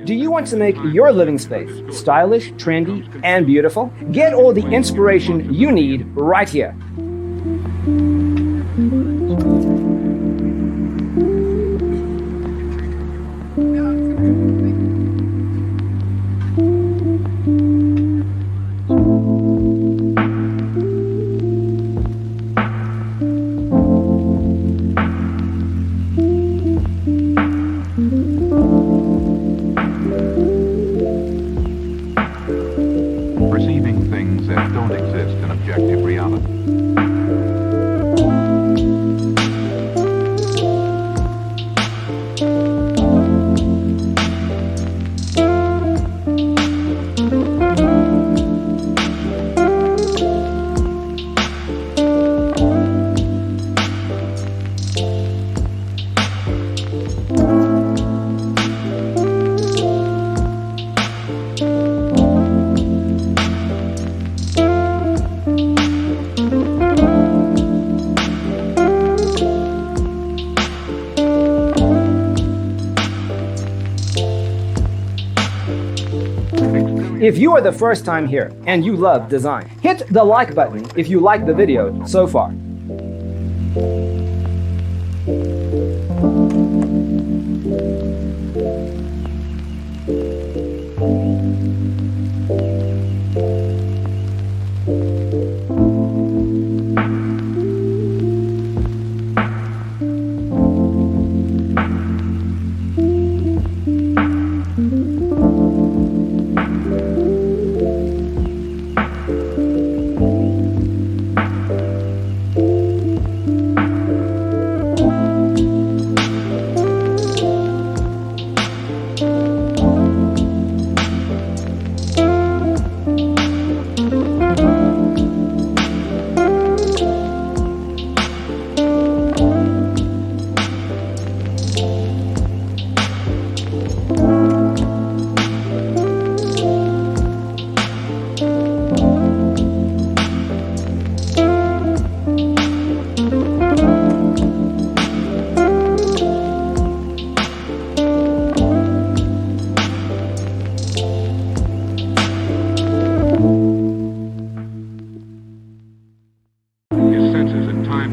Do you want to make your living space stylish, trendy, and beautiful? Get all the inspiration you need right here. Perceiving things that don't exist in objective reality. If you are the first time here and you love design, hit the like button if you like the video so far.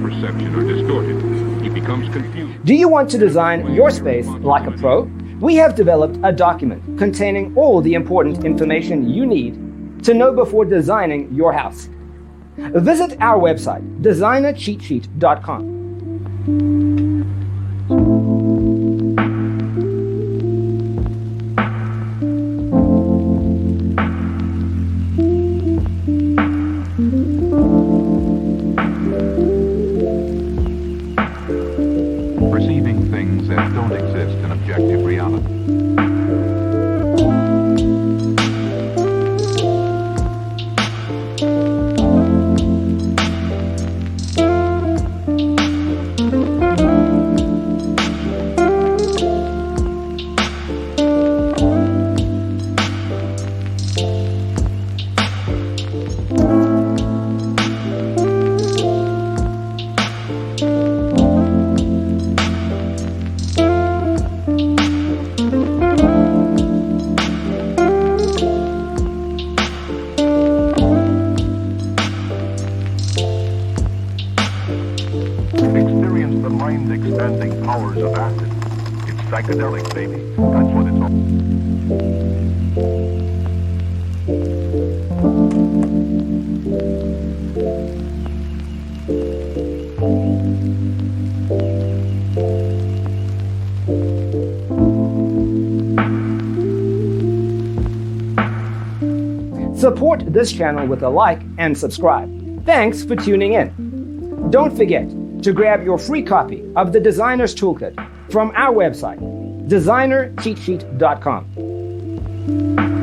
Perception are distorted. He becomes confused. Do you want to design your space like a pro? We have developed a document containing all the important information you need to know before designing your house. Visit our website, designercheatsheet.com. Perceiving things that don't exist in objective reality. Experience the mind-expanding powers of acid. It's psychedelic, baby. That's what it's all. Support this channel with a like and subscribe. Thanks for tuning in. Don't forget to grab your free copy of the Designer's Toolkit from our website, designercheatsheet.com.